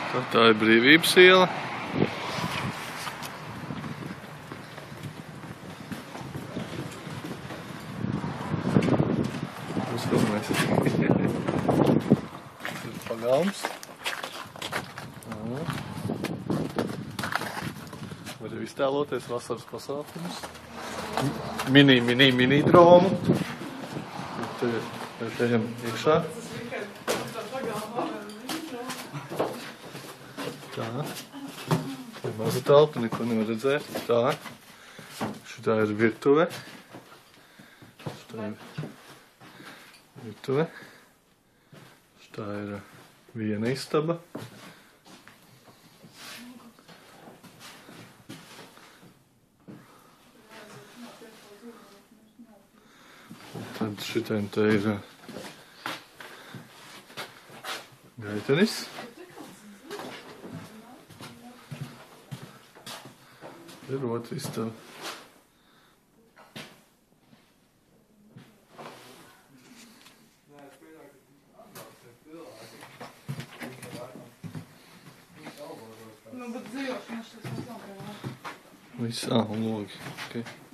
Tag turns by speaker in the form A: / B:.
A: Tā ir Brīvības iela. Uzfilmēs. Ir pagalms. Var jau iztēloties vasaras pasākumus. Mini dromu. Tad ejam iekšā. Tā. Ir maza telpa, neko nevar redzēt. Tā. Šitā ir virtuve. Šitā ir virtuve. Šitā ir viena istaba. Un tad šitien te ir gaitenis. Ir otra istaba. Viss, un logi. Okay.